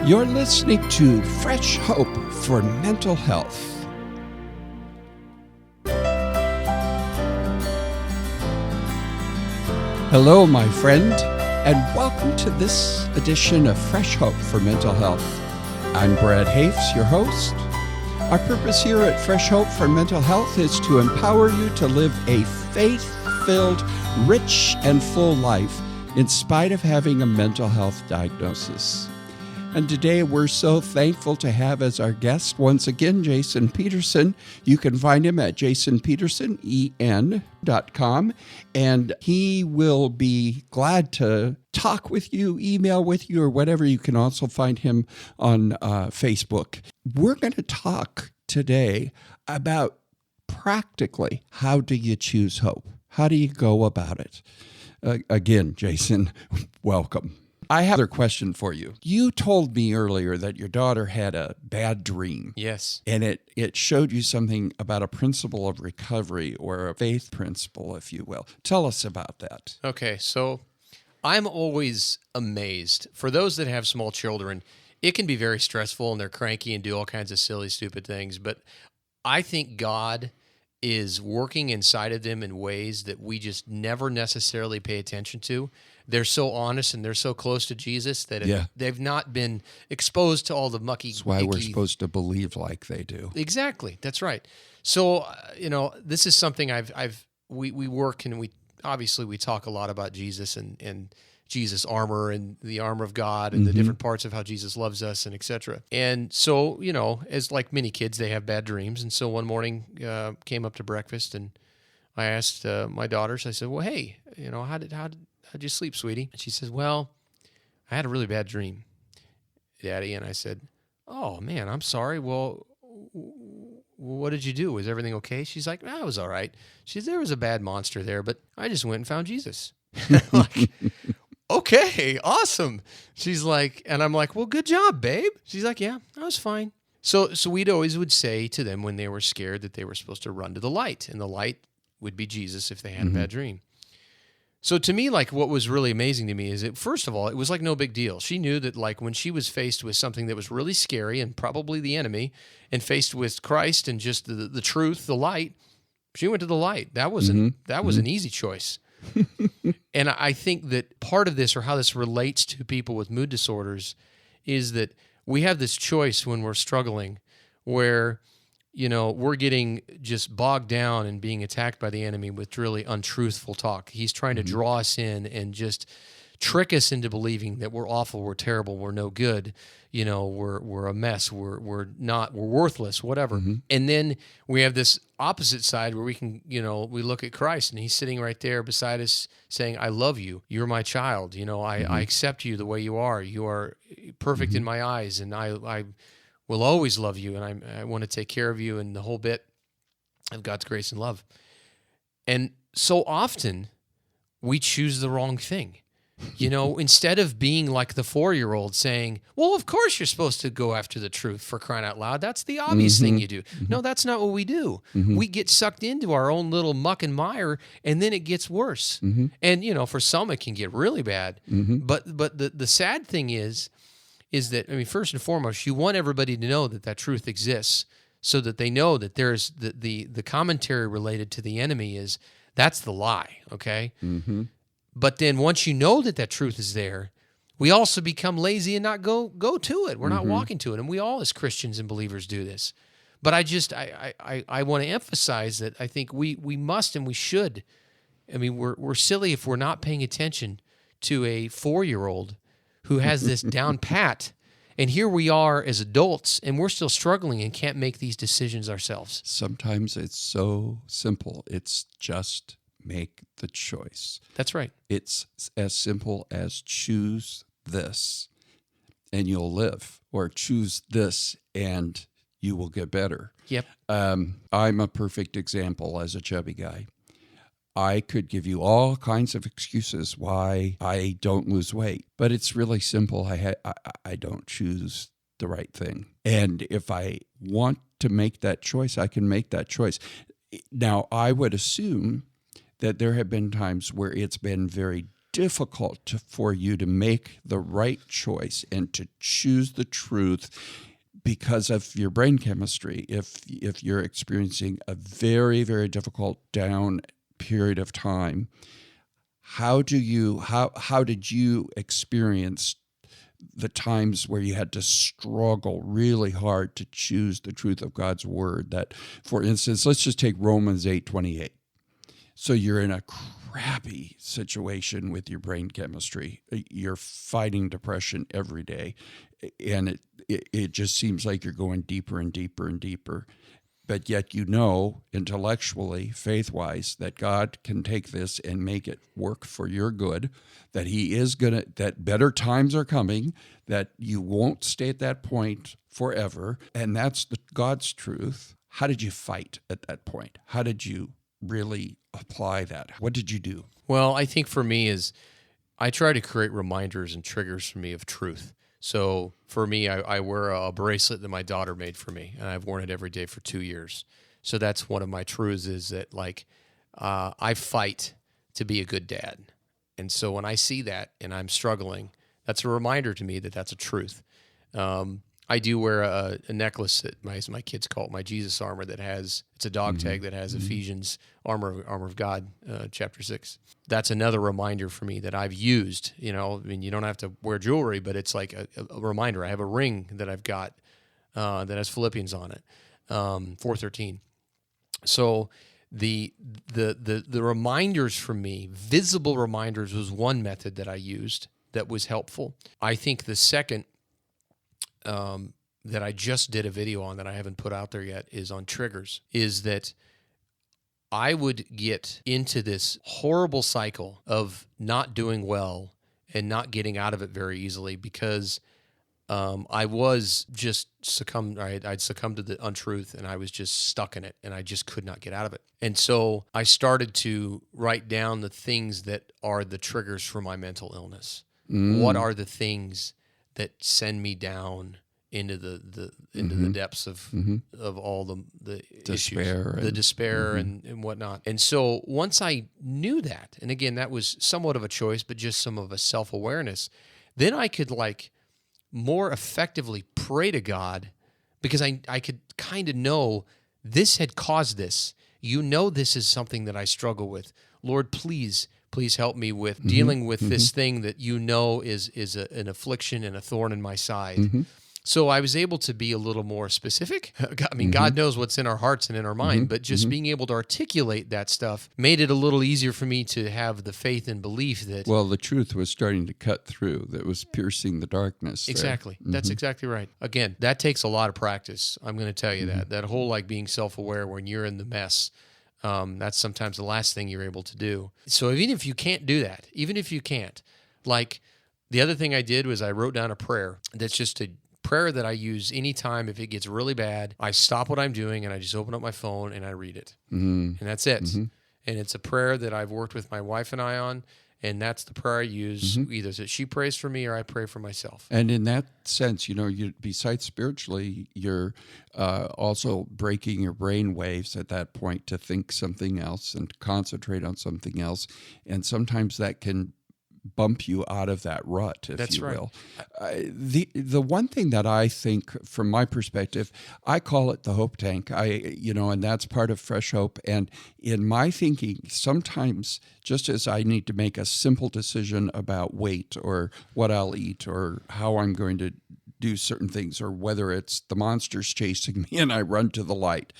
You're listening to Fresh Hope for Mental Health. Hello, my friend, and welcome to this edition of Fresh Hope for Mental Health. I'm Brad Hoefs, your host. Our purpose here at Fresh Hope for Mental Health is to empower you to live a faith-filled, rich, and full life in spite of having a mental health diagnosis. And today we're so thankful to have as our guest once again Jason Peterson. You can find him at jasonpeterson.com, and he will be glad to talk with you, email with you, or whatever. You can also find him on Facebook. We're going to talk today about practically how do you choose hope? How do you go about it? Again, Jason, welcome. I have another question for you. You told me earlier that your daughter had a bad dream. Yes. And it showed you something about a principle of recovery, or a faith principle, if you will. Tell us about that. Okay, so I'm always amazed. For those that have small children, it can be very stressful and they're cranky and do all kinds of silly, stupid things. But I think God is working inside of them in ways that we just never necessarily pay attention to. They're so honest and they're so close to Jesus that they've not been exposed to all the mucky. That's why we're supposed to believe like they do. Exactly. That's right. So, this is something we work, and we talk a lot about Jesus and Jesus' armor and the armor of God and the different parts of how Jesus loves us and etc. And so, as like many kids, they have bad dreams. And so one morning came up to breakfast and I asked my daughters, I said, well, hey, how'd you sleep, sweetie? And she says, well, I had a really bad dream, Daddy. And I said, oh, man, I'm sorry. Well, what did you do? Was everything okay? She's like, it was all right. She said, there was a bad monster there, but I just went and found Jesus. Like, okay, awesome. She's like, and I'm like, well, good job, babe. She's like, yeah, I was fine. So we'd always would say to them when they were scared that they were supposed to run to the light, and the light would be Jesus if they had a bad dream. So to me, like, what was really amazing to me is that, first of all, it was like no big deal. She knew that, like, when she was faced with something that was really scary and probably the enemy, and faced with Christ and just the truth, the light, she went to the light. That was an easy choice. And I think that part of this, or how this relates to people with mood disorders, is that we have this choice when we're struggling where we're getting just bogged down and being attacked by the enemy with really untruthful talk. He's trying to draw us in and just trick us into believing that we're awful, we're terrible, we're no good, we're a mess, we're worthless, whatever. And then we have this opposite side where we can, we look at Christ and he's sitting right there beside us saying, I love you, you're my child, I accept you the way you are perfect in my eyes, and I will always love you, and I want to take care of you, and the whole bit of God's grace and love. And so often we choose the wrong thing. Instead of being like the 4-year-old saying, well, of course you're supposed to go after the truth, for crying out loud. That's the obvious thing you do. No, that's not what we do. We get sucked into our own little muck and mire, and then it gets worse. And, for some it can get really bad. But the sad thing is that, first and foremost, you want everybody to know that truth exists, so that they know that there's the commentary related to the enemy is that's the lie, okay? But then once you know that truth is there, we also become lazy and not go to it. We're not walking to it, and we all as Christians and believers do this. But I want to emphasize that I think we must and we should. We're silly if we're not paying attention to a 4-year-old who has this down pat, and here we are as adults, and we're still struggling and can't make these decisions ourselves. Sometimes it's so simple. It's just make the choice. That's right. It's as simple as choose this, and you'll live, or choose this, and you will get better. Yep. I'm a perfect example as a chubby guy. I could give you all kinds of excuses why I don't lose weight, but it's really simple. I don't choose the right thing. And if I want to make that choice, I can make that choice. Now, I would assume that there have been times where it's been very difficult for you to make the right choice and to choose the truth because of your brain chemistry, if you're experiencing a very, very difficult down period of time, how did you experience the times where you had to struggle really hard to choose the truth of God's word? That, for instance, let's just take Romans 8:28. So you're in a crappy situation with your brain chemistry. You're fighting depression every day, and it just seems like you're going deeper and deeper and deeper. But yet you know intellectually, faith-wise, that God can take this and make it work for your good, that that better times are coming, that you won't stay at that point forever, and that's God's truth. How did you fight at that point? How did you really apply that? What did you do? Well, I think for me is I try to create reminders and triggers for me of truth. So for me, I wear a bracelet that my daughter made for me, and I've worn it every day for 2 years. So that's one of my truths, is that I fight to be a good dad. And so when I see that and I'm struggling, that's a reminder to me that that's a truth. I do wear a necklace that my kids call it my Jesus armor, it's a dog tag that has Ephesians armor of God, chapter 6. That's another reminder for me that I've used. You don't have to wear jewelry, but it's like a reminder. I have a ring that I've got that has Philippians on it, 4:13. So the reminders for me, visible reminders, was one method that I used that was helpful. I think the second that I just did a video on that I haven't put out there yet is on triggers, is that I would get into this horrible cycle of not doing well and not getting out of it very easily because I was just I'd succumbed to the untruth, and I was just stuck in it, and I just could not get out of it. And so I started to write down the things that are the triggers for my mental illness. What are the things that send me down into the depths of all the despair issues, the despair and whatnot. And so once I knew that, and again, that was somewhat of a choice, but just some of a self-awareness, then I could more effectively pray to God, because I could kind of know this had caused this. This is something that I struggle with. Lord, please help me with dealing with this thing that is an affliction and a thorn in my side. So I was able to be a little more specific. I mean, God knows what's in our hearts and in our mind, but just being able to articulate that stuff made it a little easier for me to have the faith and belief that... Well, the truth was starting to cut through, that was piercing the darkness. Exactly. That's exactly right. Again, that takes a lot of practice. I'm going to tell you that. That whole being self-aware when you're in the mess, that's sometimes the last thing you're able to do. So even if you can't do that, the other thing I did was I wrote down a prayer that's just a prayer that I use anytime if it gets really bad. I stop what I'm doing and I just open up my phone and I read it. And that's it. And it's a prayer that I've worked with my wife and I on, and that's the prayer I use, either that she prays for me or I pray for myself. And in that sense, besides spiritually, you're also breaking your brain waves at that point to think something else and concentrate on something else. And sometimes that can bump you out of that rut, if you will. The one thing that I think, from my perspective, I call it the hope tank. And that's part of Fresh Hope. And in my thinking, sometimes just as I need to make a simple decision about weight or what I'll eat or how I'm going to do certain things, or whether it's the monster's chasing me and I run to the light,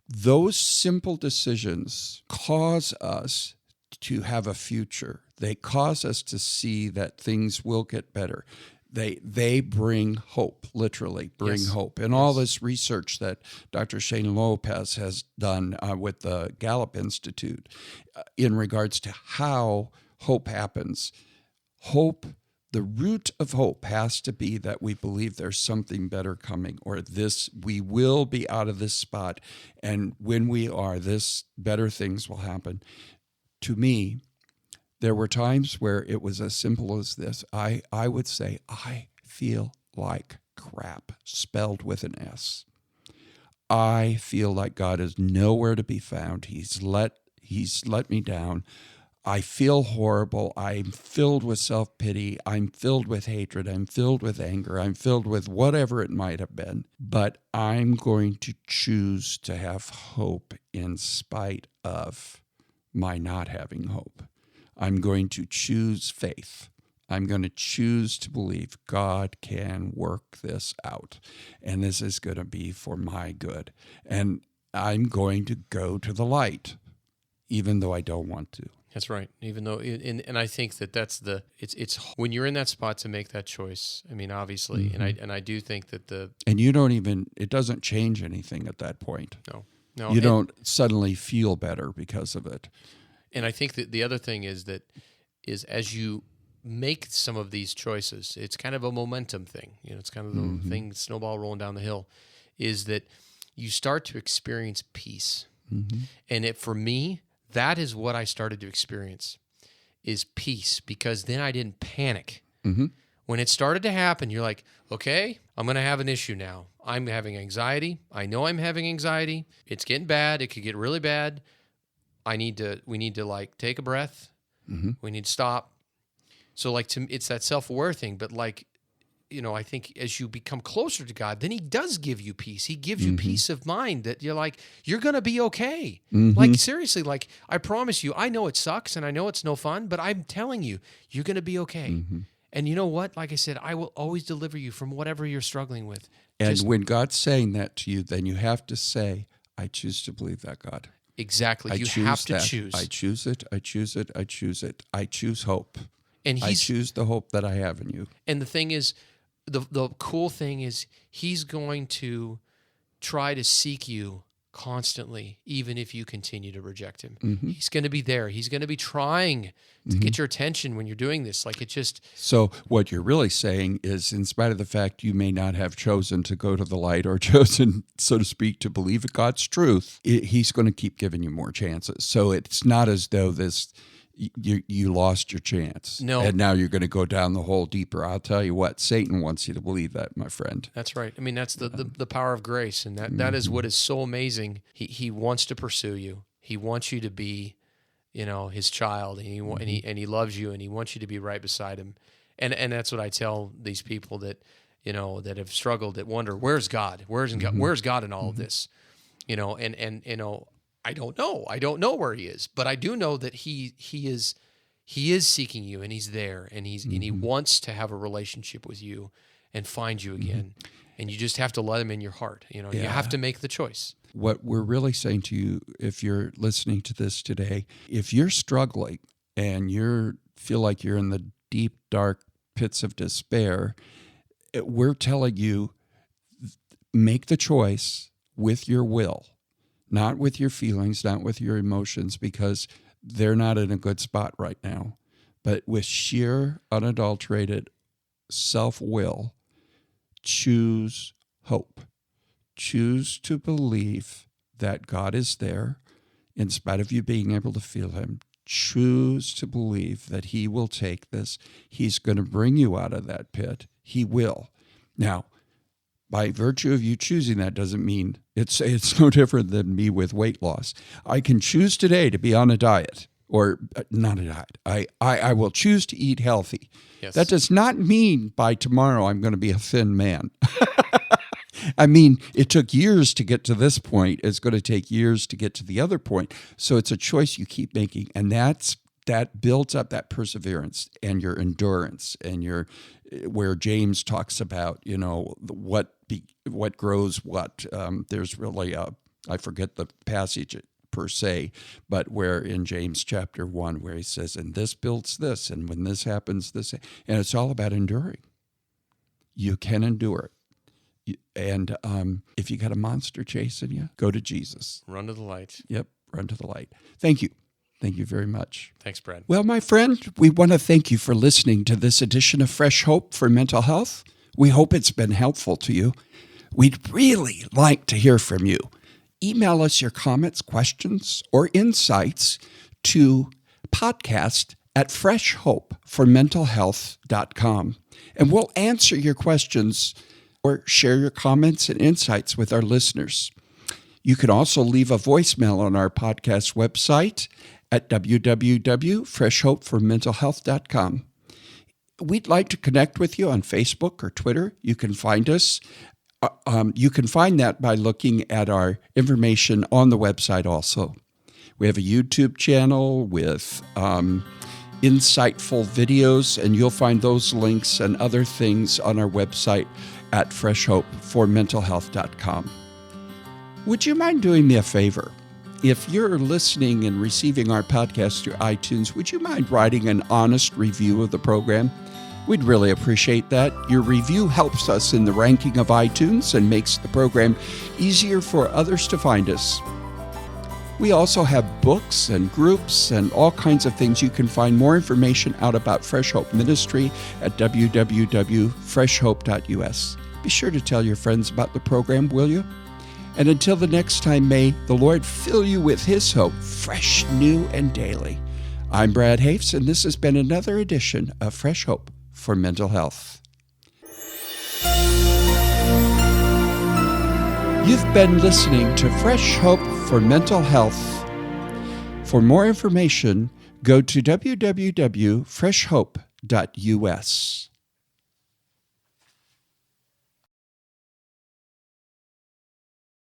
those simple decisions cause us to have a future. They cause us to see that things will get better. They bring hope, literally bring hope. And all this research that Dr. Shane Lopez has done with the Gallup Institute in regards to how hope happens. Hope, the root of hope has to be that we believe there's something better coming, or we will be out of this spot. And when we are, better things will happen. To me, there were times where it was as simple as this. I would say, I feel like crap, spelled with an S. I feel like God is nowhere to be found. He's let me down. I feel horrible. I'm filled with self-pity. I'm filled with hatred. I'm filled with anger. I'm filled with whatever it might have been. But I'm going to choose to have hope in spite of my not having hope. I'm going to choose faith. I'm going to choose to believe God can work this out, and this is going to be for my good. And I'm going to go to the light, even though I don't want to. That's right. Even though, and I think that's it's when you're in that spot to make that choice. I mean, obviously, and I do think that and you don't even, it doesn't change anything at that point. No, you don't suddenly feel better because of it. And I think that the other thing is as you make some of these choices, it's kind of a momentum thing. It's kind of the thing, snowball rolling down the hill, is that you start to experience peace. And for me, that is what I started to experience, is peace, because then I didn't panic. When it started to happen, you're like, okay, I'm going to have an issue now. I'm having anxiety. I know I'm having anxiety. It's getting bad. It could get really bad. We need to like take a breath. We need to stop. So like, it's that self-aware thing, but like, I think as you become closer to God, then he does give you peace. He gives you peace of mind that you're like, you're going to be okay. Like, seriously, like, I promise you, I know it sucks and I know it's no fun, but I'm telling you, you're going to be okay. And you know what? Like I said, I will always deliver you from whatever you're struggling with. And when God's saying that to you, then you have to say, I choose to believe that, God. Exactly. You have to choose. I choose it. I choose it. I choose it. I choose hope. And I choose the hope that I have in you. And the thing is, the cool thing is, he's going to try to seek you constantly, even if you continue to reject him. He's going to be there. He's going to be trying to get your attention when you're doing this. Like, it just... So what you're really saying is, in spite of the fact you may not have chosen to go to the light or chosen, so to speak, to believe in God's truth, he's going to keep giving you more chances. So it's not as though you lost your chance. No. And now you're going to go down the hole deeper. I'll tell you what, Satan wants you to believe that, my friend. That's right. I mean, that's the power of grace, and that is what is so amazing. He wants to pursue you. He wants you to be, his child, and he loves you, and he wants you to be right beside him. And that's what I tell these people that, that have struggled, that wonder, where's God? Where's God in all of this? I don't know. I don't know where he is, but I do know that he is seeking you, and he's there, and he wants to have a relationship with you and find you again. And you just have to let him in your heart. You have to make the choice. What we're really saying to you, if you're listening to this today, if you're struggling and you feel like you're in the deep, dark pits of despair, we're telling you, make the choice with your will. Not with your feelings, not with your emotions, because they're not in a good spot right now, but with sheer, unadulterated self-will, choose hope. Choose to believe that God is there in spite of you being able to feel him. Choose to believe that he will take this. He's going to bring you out of that pit. He will. Now, by virtue of you choosing that doesn't mean it's no different than me with weight loss. I can choose today to be on a diet, or not a diet. I will choose to eat healthy. Yes. That does not mean by tomorrow I'm going to be a thin man. I mean, it took years to get to this point. It's going to take years to get to the other point. So it's a choice you keep making, and that builds up that perseverance and your endurance and where James talks about, what grows what. There's really I forget the passage per se, but where in James chapter 1, where he says, and this builds this, and when this happens, this, and it's all about enduring. You can endure it. And if you got a monster chasing you, go to Jesus. Run to the light. Yep, run to the light. Thank you. Thank you very much. Thanks, Brad. Well, my friend, we want to thank you for listening to this edition of Fresh Hope for Mental Health. We hope it's been helpful to you. We'd really like to hear from you. Email us your comments, questions, or insights to podcast@freshhopeformentalhealth.com. And we'll answer your questions or share your comments and insights with our listeners. You can also leave a voicemail on our podcast website at www.freshhopeformentalhealth.com. We'd like to connect with you on Facebook or Twitter. You can find us. You can find that by looking at our information on the website also. We have a YouTube channel with insightful videos, and you'll find those links and other things on our website at freshhopeformentalhealth.com. Would you mind doing me a favor? If you're listening and receiving our podcast through iTunes, would you mind writing an honest review of the program? We'd really appreciate that. Your review helps us in the ranking of iTunes and makes the program easier for others to find us. We also have books and groups and all kinds of things. You can find more information out about Fresh Hope Ministry at www.freshhope.us. Be sure to tell your friends about the program, will you? And until the next time, may the Lord fill you with His hope, fresh, new, and daily. I'm Brad Hoefs, and this has been another edition of Fresh Hope for Mental Health. You've been listening to Fresh Hope for Mental Health. For more information, go to www.freshhope.us.